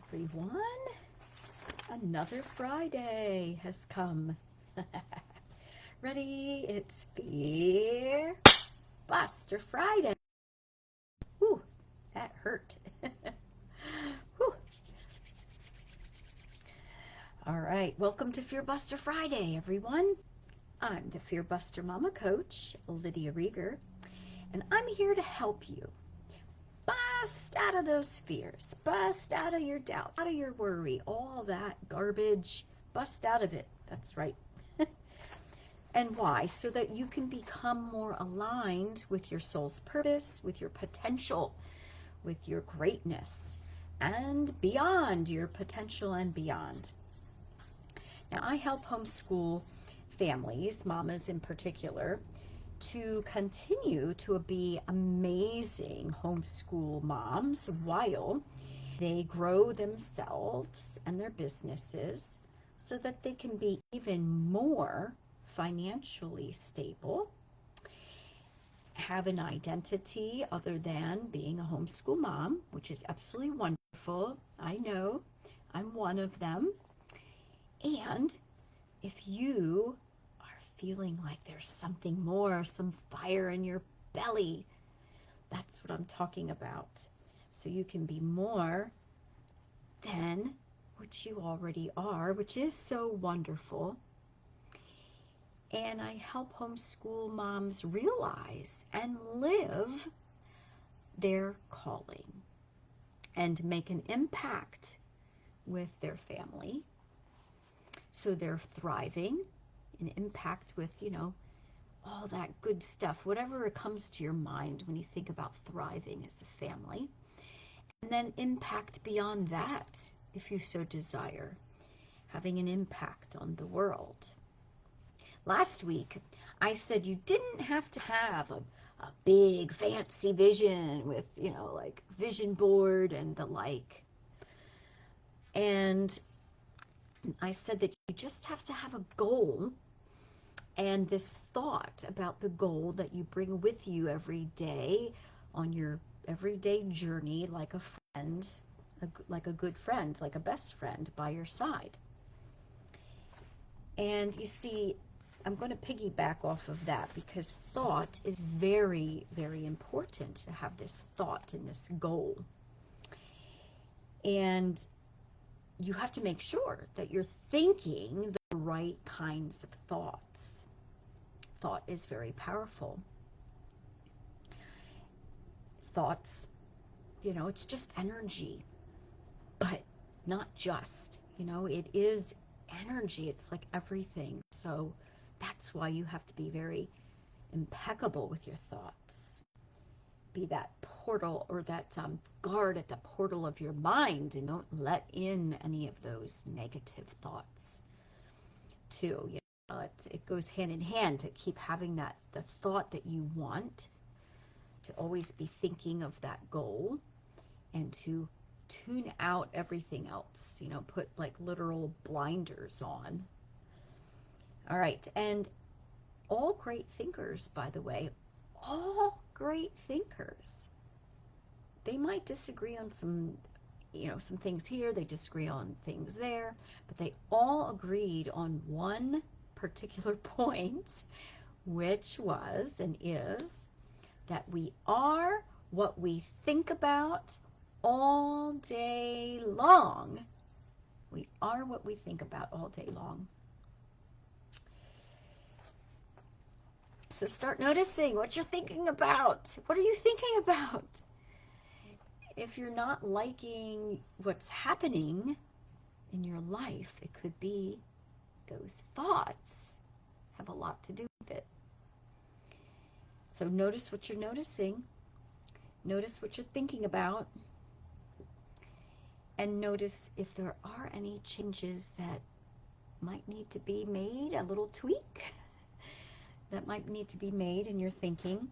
everyone. Another Friday has come. Ready? It's Fear Buster Friday. Whew, that hurt. Whew. All right, welcome to Fear Buster Friday, everyone. I'm the Fear Buster Mama Coach, Lydia Rieger, and I'm here to help you bust out of those fears, bust out of your doubt, out of your worry, all that garbage, bust out of it. That's right. And why? So that you can become more aligned with your soul's purpose, with your potential, with your greatness, and beyond your potential and beyond. Now, I help homeschool families, mamas in particular, to continue to be amazing homeschool moms while they grow themselves and their businesses so that they can be even more financially stable, have an identity other than being a homeschool mom, which is absolutely wonderful. I know, I'm one of them. And if you feeling like there's something more, some fire in your belly, that's what I'm talking about. So you can be more than what you already are, which is so wonderful. And I help homeschool moms realize and live their calling and make an impact with their family so they're thriving, an impact with, all that good stuff, whatever comes to your mind when you think about thriving as a family. And then impact beyond that, if you so desire, having an impact on the world. Last week, I said you didn't have to have a big fancy vision with, like vision board and the like. And I said that you just have to have a goal and this thought about the goal that you bring with you every day on your everyday journey, like a friend, like a good friend, like a best friend by your side. And you see, I'm going to piggyback off of that because thought is very, very important to have this thought and this goal. And you have to make sure that you're thinking the right kinds of thoughts. Thought is very powerful. Thoughts, it's just energy, but not just, it is energy. It's like everything. So that's why you have to be very impeccable with your thoughts. Be that portal or that guard at the portal of your mind, and don't let in any of those negative thoughts too. It goes hand in hand to keep having the thought that you want, to always be thinking of that goal, and to tune out everything else, put like literal blinders on. All right, and all great thinkers, by the way, all great thinkers, they might disagree on some things here, they disagree on things there, but they all agreed on one particular point, which was and is that we are what we think about all day long. We are what we think about all day long. So start noticing what you're thinking about. What are you thinking about? If you're not liking what's happening in your life, it could be those thoughts have a lot to do with it. So notice what you're noticing. Notice what you're thinking about. And notice if there are any changes that might need to be made, a little tweak that might need to be made in your thinking.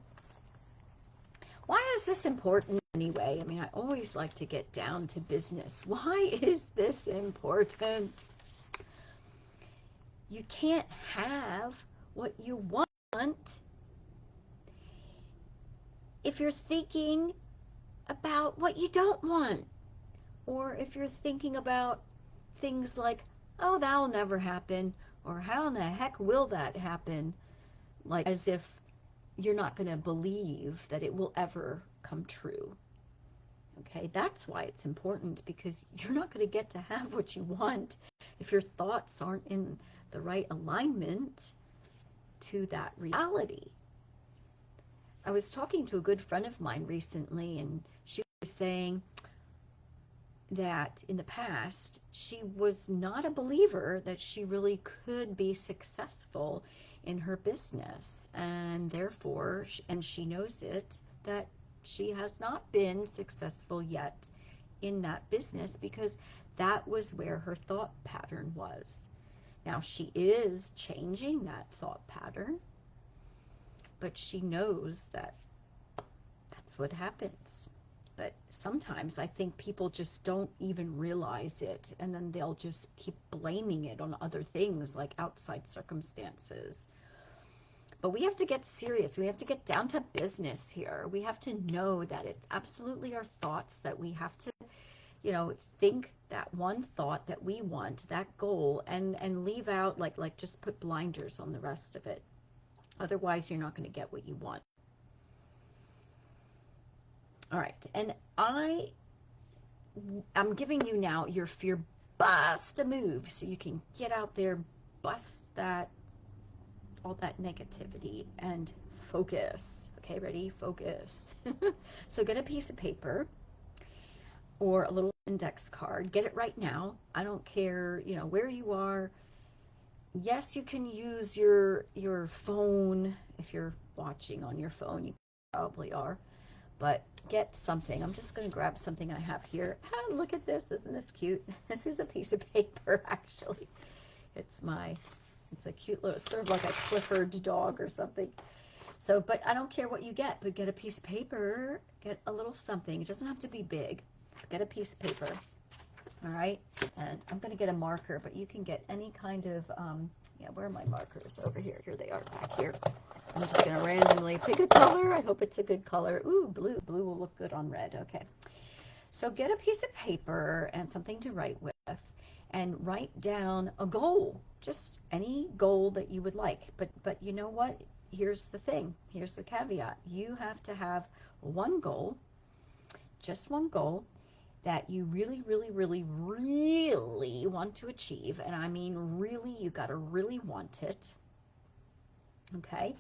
Why is this important anyway? I mean, I always like to get down to business. Why is this important? You can't have what you want if you're thinking about what you don't want. or if you're thinking about things like, oh, that'll never happen, or how in the heck will that happen, like as if you're not going to believe that it will ever come true. Okay, that's why it's important, because you're not going to get to have what you want if your thoughts aren't in the right alignment to that reality. I was talking to a good friend of mine recently, and she was saying that in the past, she was not a believer that she really could be successful in her business. And therefore, and she knows it, that she has not been successful yet in that business because that was where her thought pattern was. Now, she is changing that thought pattern, but she knows that that's what happens. But sometimes I think people just don't even realize it, and then they'll just keep blaming it on other things like outside circumstances. But we have to get serious. We have to get down to business here. We have to know that it's absolutely our thoughts that we have to, think that one thought that we want, that goal, and leave out, like just put blinders on the rest of it. Otherwise, you're not going to get what you want. All right, and I'm giving you now your fear bust a move so you can get out there, bust all that negativity and focus. Okay, ready? Focus. So get a piece of paper or a little index card. Get it right now. I don't care, where you are. Yes, you can use your phone. If you're watching on your phone, you probably are. But get something. I'm just going to grab something I have here. Ah, look at this. Isn't this cute? This is a piece of paper, actually. It's a cute little, sort of like a Clifford dog or something. So, but I don't care what you get, but get a piece of paper, get a little something. It doesn't have to be big. Get a piece of paper. All right. And I'm going to get a marker, but you can get any kind of, where are my markers? Over here. Here they are, back here. I'm just going to randomly pick a color. I hope it's a good color. Ooh, blue. Blue will look good on red. Okay. So get a piece of paper and something to write with, and write down a goal. Just any goal that you would like. But you know what? Here's the thing. Here's the caveat. You have to have one goal, just one goal, that you really, really, really, really want to achieve. And I mean really, you got to really want it. Okay?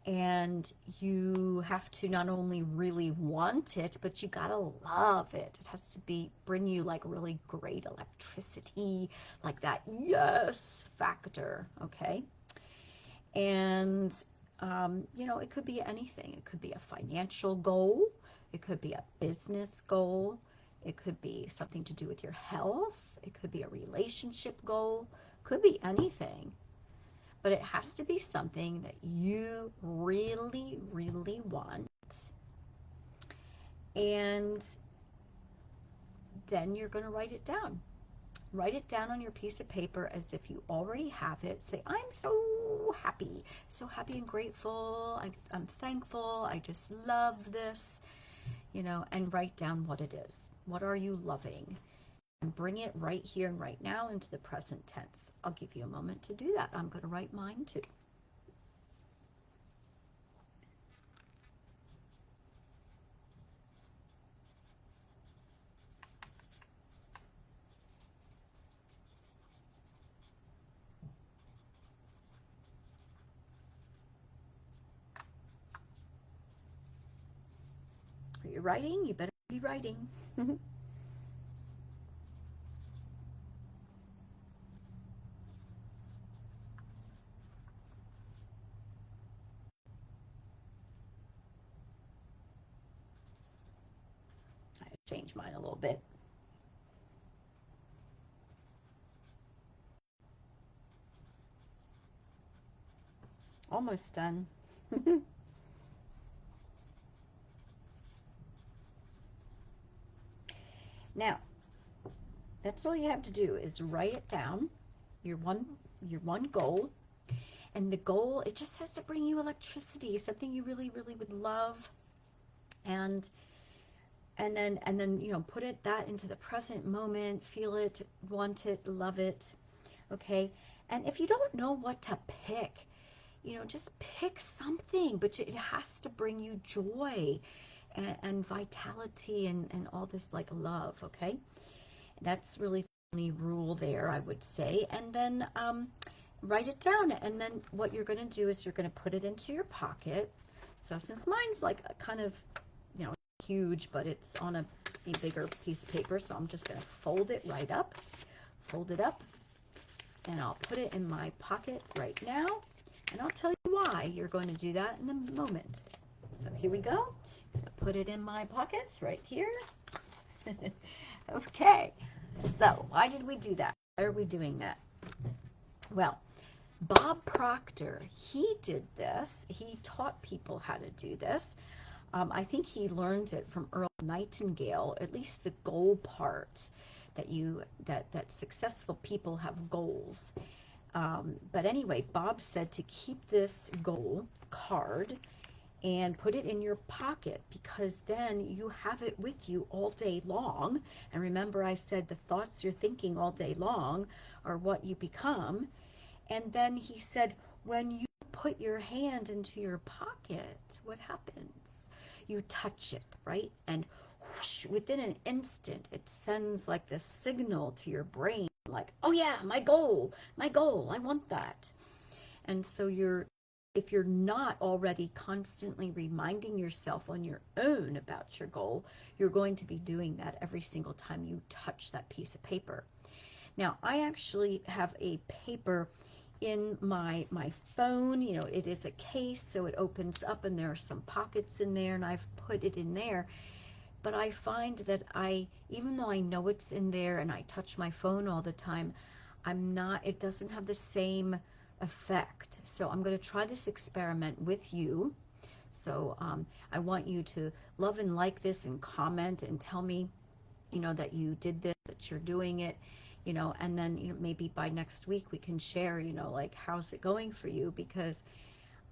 And you have to not only really want it, but you gotta love it. It has to bring you like really great electricity, like that yes factor, okay? And it could be anything. It could be a financial goal, it could be a business goal, it could be something to do with your health, it could be a relationship goal, could be anything. But it has to be something that you really, really want. And then you're going to write it down. Write it down on your piece of paper as if you already have it. Say, I'm so happy and grateful. I'm thankful. I just love this, and write down what it is. What are you loving? And bring it right here and right now into the present tense. I'll give you a moment to do that. I'm going to write mine too. Are you writing? You better be writing. I changed mine a little bit. Almost done. Now, that's all you have to do is write it down, your one goal. And the goal, it just has to bring you electricity, something you really, really would love. And and then put that into the present moment, feel it, want it, love it. Okay. And if you don't know what to pick, just pick something, but it has to bring you joy and vitality and all this like love. Okay. That's really the only rule there, I would say. And then write it down. And then what you're going to do is you're going to put it into your pocket. So since mine's like a kind of, huge, but it's on a bigger piece of paper, so I'm just going to fold it right up, fold it up, and I'll put it in my pocket right now. And I'll tell you why you're going to do that in a moment. So here we go. Put it in my pockets right here. Okay. So why did we do that? Why are we doing that? Well, Bob Proctor, he did this. He taught people how to do this. I think he learned it from Earl Nightingale, at least the goal part, that successful people have goals. But anyway, Bob said to keep this goal card and put it in your pocket, because then you have it with you all day long. And remember, I said the thoughts you're thinking all day long are what you become. And then he said, when you put your hand into your pocket, what happens? You touch it, right? And whoosh, within an instant, it sends like this signal to your brain, like, oh yeah, my goal, I want that. And so if you're not already constantly reminding yourself on your own about your goal, you're going to be doing that every single time you touch that piece of paper. Now, I actually have a paper in my phone. It is a case, so it opens up and there are some pockets in there, and I've put it in there. But I find that even though I know it's in there and I touch my phone all the time, it doesn't have the same effect. So I'm going to try this experiment with you. So I want you to love and like this and comment and tell me, that you did this, that you're doing it. And then, maybe by next week we can share, like, how's it going for you? Because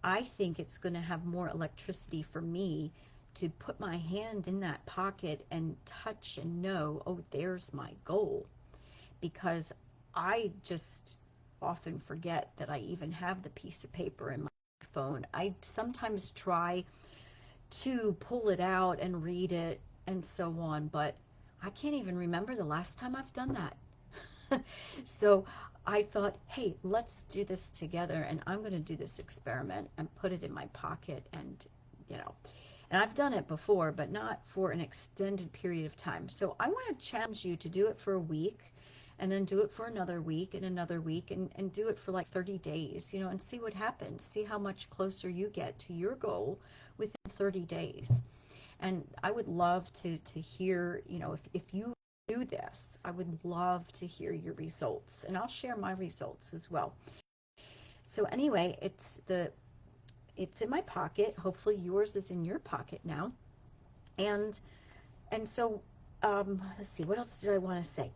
I think it's going to have more electricity for me to put my hand in that pocket and touch and know, oh, there's my goal. Because I just often forget that I even have the piece of paper in my phone. I sometimes try to pull it out and read it and so on, but I can't even remember the last time I've done that. So I thought, hey, let's do this together, and I'm going to do this experiment and put it in my pocket. And and I've done it before, but not for an extended period of time. So I want to challenge you to do it for a week, and then do it for another week and another week, and do it for like 30 days, and see what happens. See how much closer you get to your goal within 30 days. And I would love to hear, if you do this, I would love to hear your results, and I'll share my results as well. So anyway, it's in my pocket. Hopefully yours is in your pocket now. And so let's see, what else did I want to say?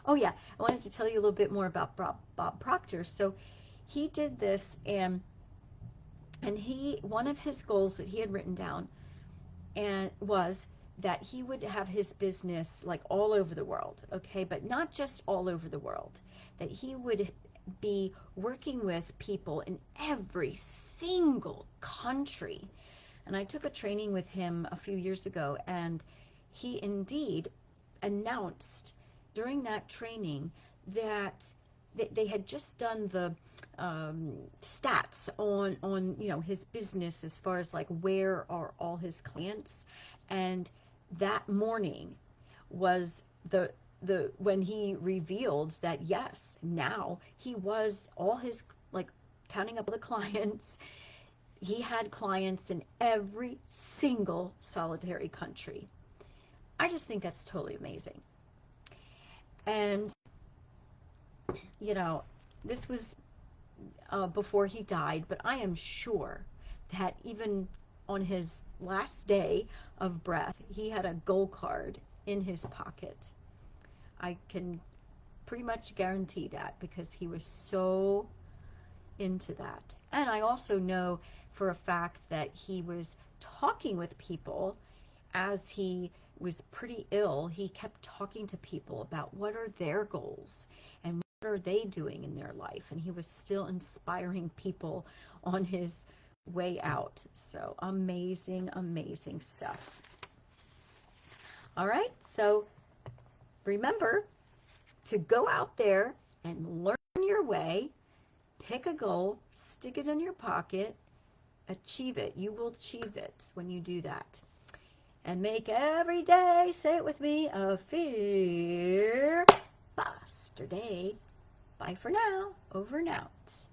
Oh yeah, I wanted to tell you a little bit more about Bob Proctor. So he did this, and one of his goals that he had written down and was that he would have his business like all over the world, okay, but not just all over the world, that he would be working with people in every single country. And I took a training with him a few years ago, and he indeed announced during that training that they had just done the stats on his business, as far as like where are all his clients. And that morning was the when he revealed that, yes, now he was all his, like, counting up the clients, he had clients in every single solitary country. I just think that's totally amazing. And this was before he died, but I am sure that even on his last day of breath, he had a goal card in his pocket. I can pretty much guarantee that, because he was so into that. And I also know for a fact that he was talking with people as he was pretty ill, he kept talking to people about what are their goals and what are they doing in their life. And he was still inspiring people on his way out. So amazing, amazing stuff. All right, so remember to go out there and learn your way, pick a goal, stick it in your pocket, achieve it. You will achieve it when you do that. And make every day, say it with me, a Fear Buster day. Bye for now. Over and out.